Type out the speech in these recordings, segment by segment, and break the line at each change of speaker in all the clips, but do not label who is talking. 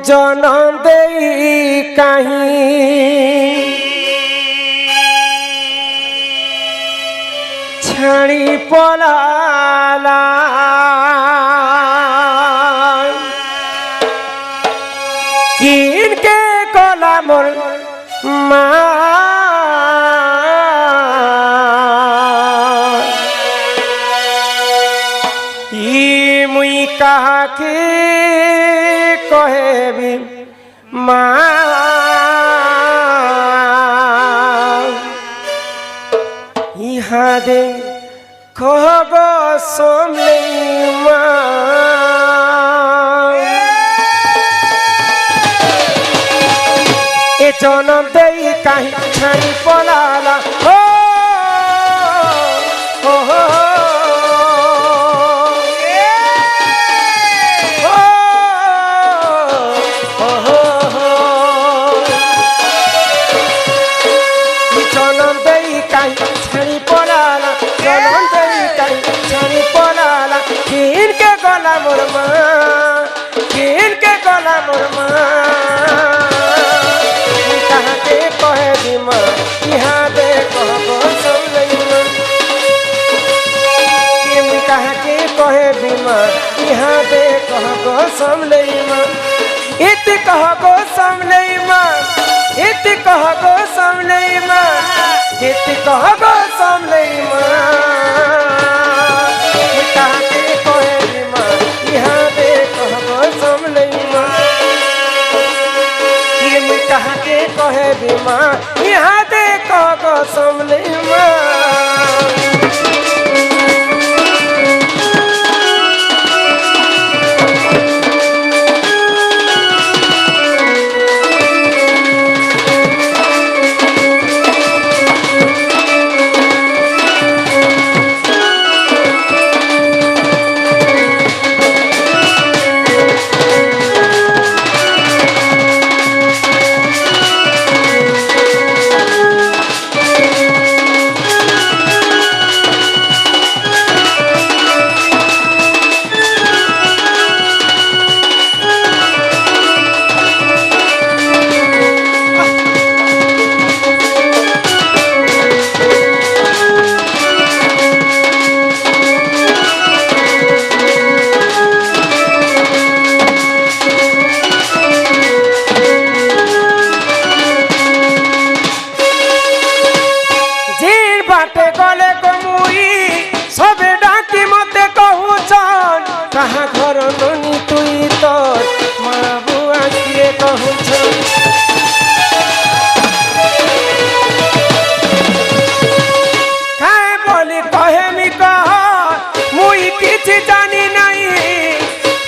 जनम दे कहीं छाड़ी पलाला किनके कला मोर मुई कहा के कहे यहाँ दे कहब समले ए जनम दे कहीं छाड़ी पलाला हो यहाँ दे कहगो समलैमा इत कहगो समलैमा इत कहगो समलैमा इत कहगो समलैमा कहा के कहे बीमा यहाँ दे कहगो समलैमा ये कहा के कहे बीमा यहाँ दे कहगो समलैमा कहाँ घर ननी तुई तोर माँ बुआ किए कहूँ काहे बोली कहे मी कह मुई किछि जानी नहीं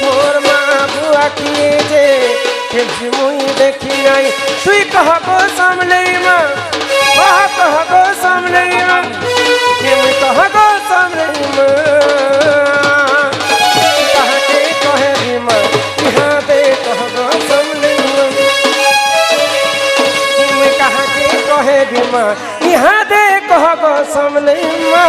मोर माँ बुआ किए जे मुई देखी नहीं तुई कहगो समलैमा कहगो समलैमा कहगो समलैमा यहाँ दे कहगो समलैमा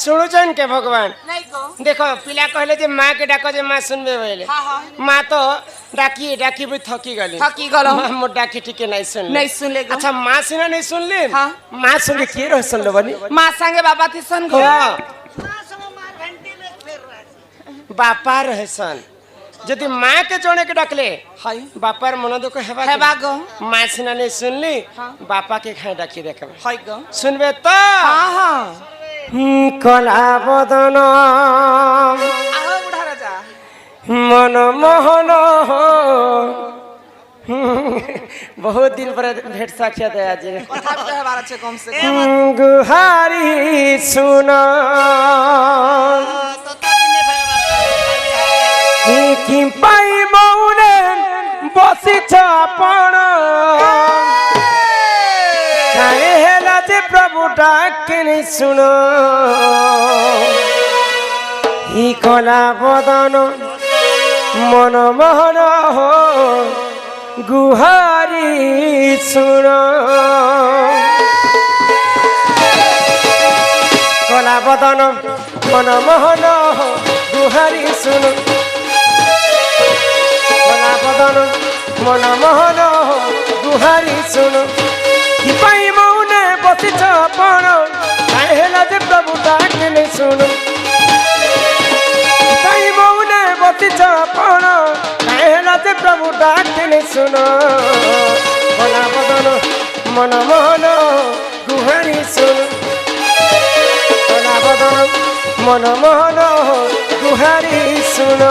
सुनुचन के भगवान देखो पिला कहले जे माँ के डाको जे माँ सुनबे बोले माँ तो डाकी डाकी भी थकी गलो मोर डाकी ठीक नहीं सुन ले अच्छा माँ सिना नहीं सुन ले माँ संगे के रह सुन लो बनी
माँ संगे बाबा थी सन गो
बापा रहे सन जदि माँ के जोड़े के डकले बापार मन दुख हेबा गो माँ सिना नहीं सुनली बापा के खाए डाकी देखे सुनबे तो কলা বদন मन मोहन बहुत दिन पर भेट साक्षात है आज गुहारी सुन कि पाई मौने बसी आपण काहे हेला जे प्रभु डाके नहीं सुन ही कला बदन मन मोहन हो गुहारी सुन कला बदन मन मोहन हो गुहारी सुन कला बदन मन मोहन हो गुहारी सुन कि पाई मौने बसिछ आपण काहे हेला जे प्रभु डाके नहीं सुन पाई मौने बसिछ आपण काहे हेला जे प्रभु डाके नहीं सुन कला बदन मन मोहन गुहारी सुन कला बदन मन मोहन गुहारी सुन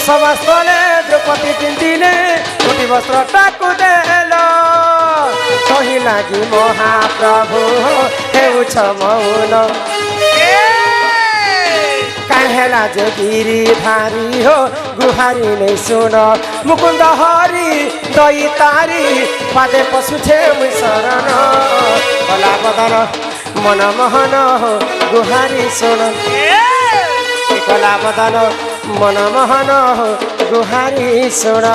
सभास्थले द्रौपदी पिंधिले कोटी वस्त्र ताकु देल कही लागी महाप्रभु हेउछ मौन काहेला जे गिरिधारी हो गुहारी नहीं सुन मुकुंद हरि दई तारी पादे पशुछे मुई शरण कला बदन मन मोहन हो गुहारी सुन कला बदन मन मोहन हो गुहारी सुन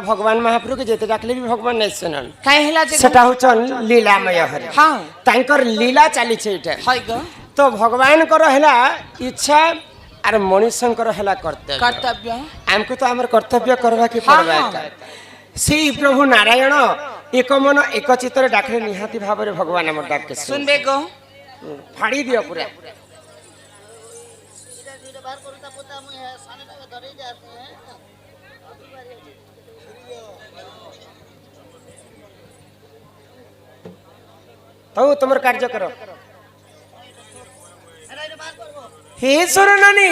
भगवान महाप्रभु के जेते डाकले भी भगवान नहीं सुनन काहे हला जे सेटा होचन लीलामय हरि हां तांकर लीला चाली छै एटा हाय ग तो भगवान कर हला इच्छा आर मनुष्यंकर हला कर्तव्य हमको तो हमर कर्तव्य करबा के पड़बा से प्रभु नारायण एक मन एक चित्त डाकले निहाती भाव रे भगवान हमर डाक के सुनबे गो फाड़ी दियो पूरा धीरे धीरे बाहर करता पोता मु साने लगे धरे जाते हैं तो तुम कार्य करो हे सुरनानी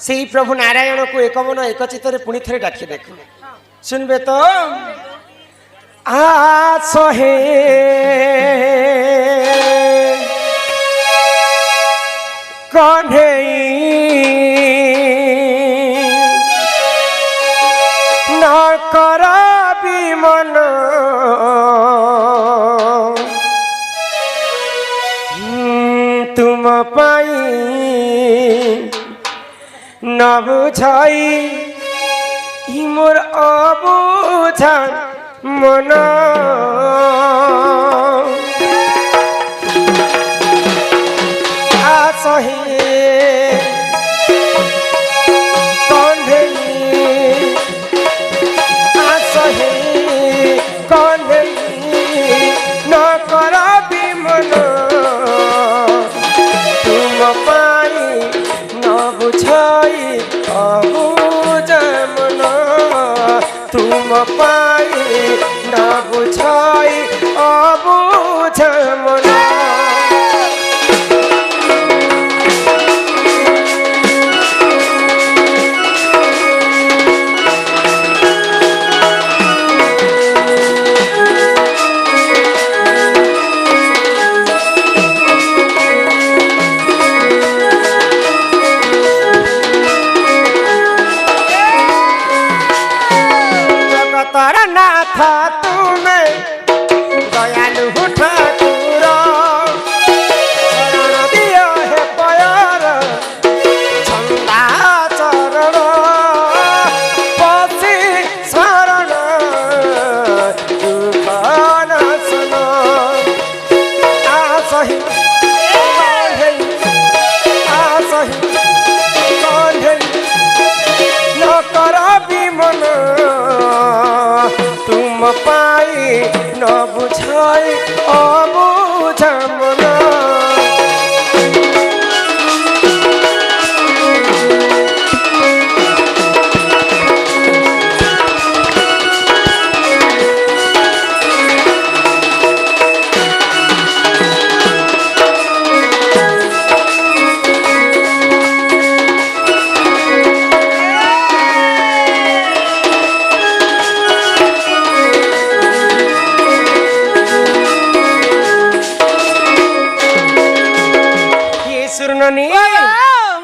से प्रभु नारायण को एक मन एक चित्त पुणी थे डाकी देख सुनबे तो आसहे कन्हे न कराबी मन तुम पाई न बुझाई मोर अबुझा मन आसहे कन्हे आसहे कन्हई न कर विमन तुम पाई न बुझाई अबुझ मन तुम पाई न बुझाई अबुझ मन पाई न बुझाई अबुझ मन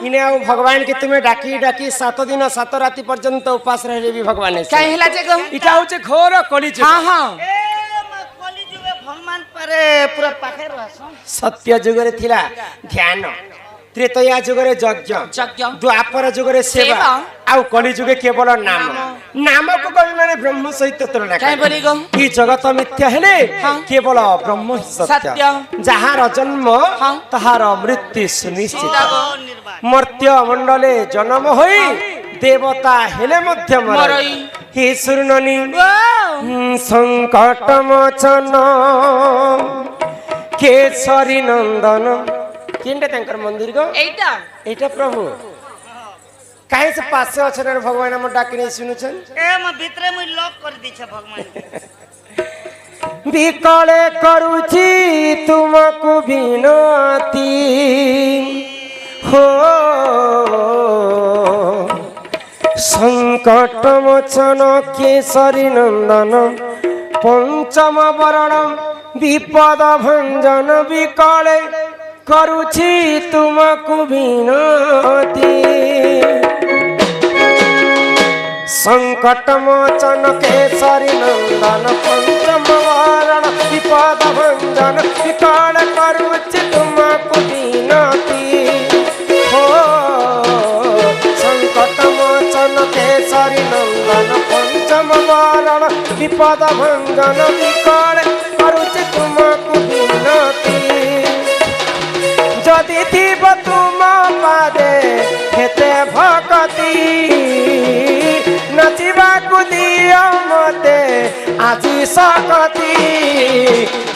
इने भगवान के तुम्हें डाकी डाकी 7 दिन 7 राति पर्यंत उपास रहे भी भगवान
काहे हला जे गो
इटा होचे घोर कलिजुग
हां हां
कलिजुगे भगवान पारे पूरा पाखे रहस
सत्य जुगरे थिला ध्यान त्रेतया जुगरे यज्ञ द्वापर जुगरे सेवा आउ कलि जुगे केवल नाम नाम को कवि माने ब्रह्म सहित तुलना
काहे बोली गो
ई जगत मिथ्या हेले केवल ब्रह्म सत्य जहार जन्म तहार मृत्यु सुनिश्चित मर्त्य मंडले जन्म होई देवता हेले मध्य मरई हे सुरननी संकट मोचन केसरी नंदन किंडे तंकर मंदिर गो एटा प्रभु काहे से पासे अछन भगवान हम डाकी नहीं सुनुछन
ए म भितरे म लॉक कर दी छ भगवान
बिकले करूची तुमको विनती हो संकट मोचन केसरी नंदन पंचम वरण विपद भंजन बिकले करूची तुमको विनती संकट मोचन केसरी नंदन पंचम वारण विपद भंजन विकल करूची तुमको विनती हो संकट मोचन केसरी नंदन पंचम वारण विपद भंजन विकल करूची तुमको विनती जदि थीब तुम पादे हेते भक्ति नचिबा दियो मते आजी सकती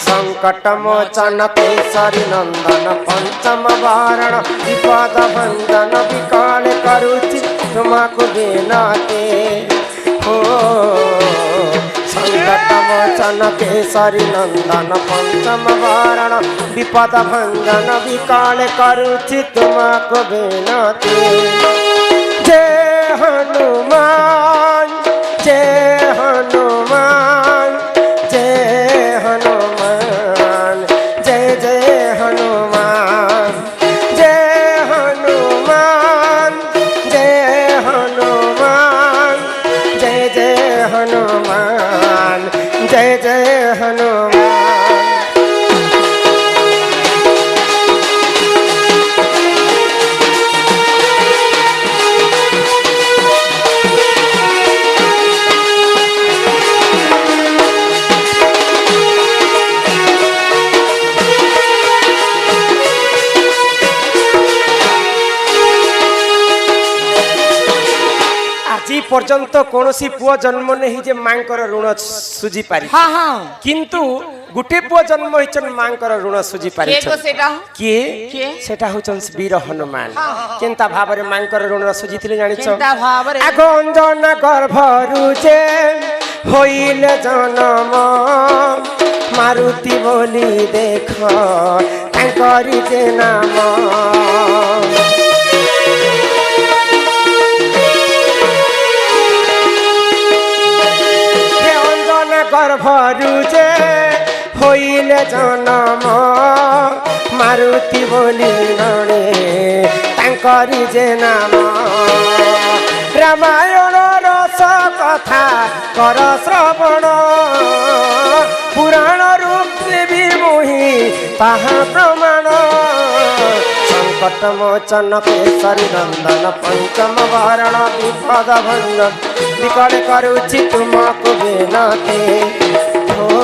संकट मोचन केसरी नंदन पंचम वारण विपद भंजन विकल करूची तुमको विनती हो संकट मोचन केसरी नंदन पंचम वारण विपद भंजन विकल करूची तुमको विनती जय हनुमान जय हनुमान जय हनुमान जय जय हनुमान जय हनुमान जय हनुमान जय जय हनुमान जय जय हनुमान पर्यंत कौनसी पुओ जन्म नहीं जे मांकर ऋण सुझी पारि
हाँ हाँ
किंतु गुटे पुओ जन्म होइछन मांकर ऋण सुझी पारि
के गो सेटा
किए
किए?
सेटा होचन वीर हनुमान केनता भाबरे मांकर ऋण सुझिथिले जानिछ
केनता भाबरे?
आगो अंजन गर्भरु जे होइले जन्म मारुति बोली देख तांकरी जे नाम गर्भरु जे होइले जन्म मारुति बोली गणे तांकरी जे नाम रामायण रस कथा कर श्रवण पुराण रूप देवी मोहि ताहा प्रमाण संकट मोचन केसरी नंदन पंचम वरण विपद भंजन विकल करुछि तुमको विनती हो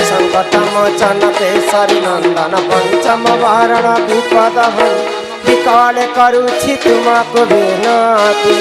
संकट मोचन केसरी नंदन पंचम वरण विपद भंजन विकल करुछि तुमको विनती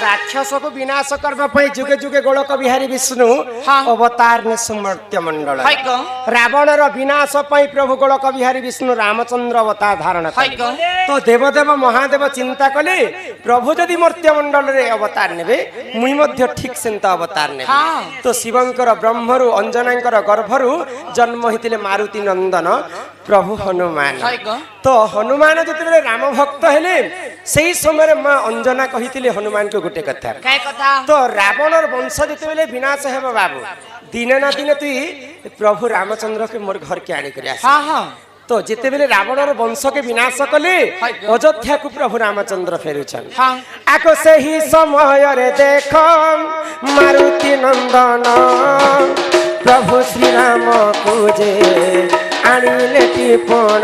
राक्षस को विनाश करने जुगे जुगे गोलक बिहारी विष्णु अवतार ने सुमर्त्य मंडल रावण विनाश प्रभु गोलक बिहारी विष्णु रामचंद्र अवतार धारण तो देवदेव महादेव चिंता कले प्रभु जदि मर्त्य मंडल रे अवतार नेबे मुई मध्य ठीक सेंत अवतार ने तो शिवंकर ब्रह्मरु अंजनांकर गर्भरु जन्म होइतिले मारुति नंदन प्रभु हनुमान तो हनुमान जिते राम भक्त हेले सही समय माँ अंजना कही हनुमान को गोटे कथा तो रावण वंश जिते विनाश हे बाबू दिने ना दिने तुई प्रभु रामचंद्र के मोर घर के आनी कर तो जिते बेले रावण वंश के विनाश कले अयोध्या को प्रभु रामचंद्र फेरुछन आको से ही समय रे देख मारुति नंदन प्रभु श्री राम पूजे आनिले टिपण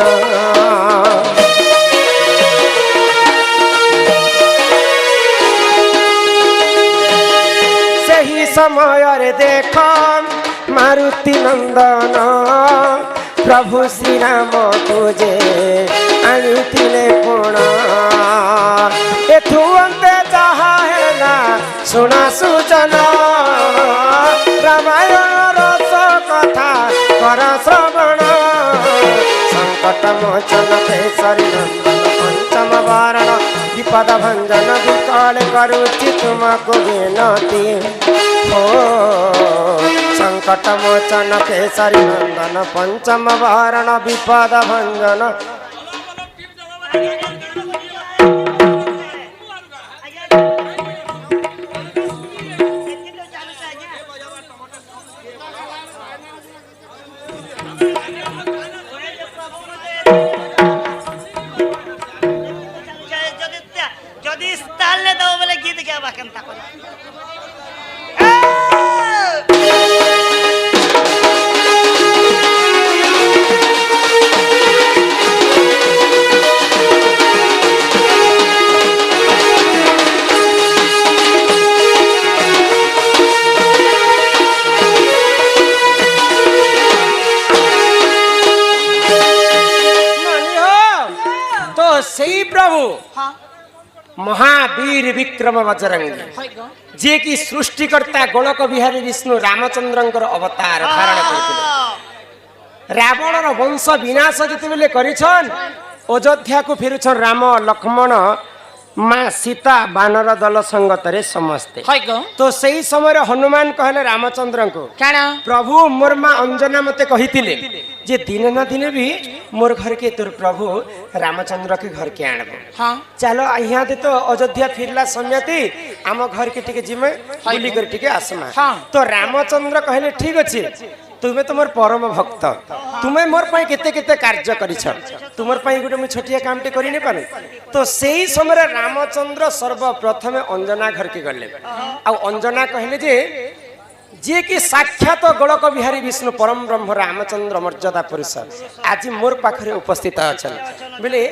से ही समय रे देख मारुति नंदन प्रभु श्री राम पूजे आनिले पुण एथु अंते जहा है ना सुना सूचना रामायण रस कथा कर श्रवण संकट मोचन केसरी नंदन पंचम वारण विपद भंजन विकल करुछि तुमको विनती हो संकट मोचन केसरी नंदन पंचम वारण विपद भंजन महावीर विक्रम बजरंगी जे की सृष्टिकर्ता गोलक बिहारी विष्णु रामचंद्रंकर अवतार धारण करथिले रावणर वंश विनाश जिते बेले करिछन अयोध्या को फेरुछन राम लक्ष्मण माँ सीता बानर दल संगतरे समस्ते तो सही समय हनुमान कहले रामचंद्र को प्रभु मोर माँ अंजना मते कहितिले जे दिने ना दिने भी मोर घर के तोर प्रभु रामचंद्र के घर के आनबो चलो यहाँ दे तो अयोध्या फिरला समयती आम घर के टिके जिमे बुली कर टिके आसमा तो रामचंद्र कहले ठीक अछि तुम्हें तो मोर परम भक्त तुम्हें मोर पाई केते केते कार्य करिछ तुमर पाई गुटे मु छोटिया कामटे करि ने पारे तो सेही समय रामचंद्र सर्वप्रथम अंजना घर के गले आ अंजना कहले जे ଯିଏ କି ସାକ୍ଷାତ ଗୋଳକ ବିହାରୀ ବିଷ୍ଣୁ ପରମ ବ୍ରହ୍ମ ରାମଚନ୍ଦ୍ର ମର୍ଯ୍ୟାଦା ପୁରୁଷ ଆଜି ମୋର ପାଖରେ ଉପସ୍ଥିତ ଅଛନ୍ତି ବୋଲେ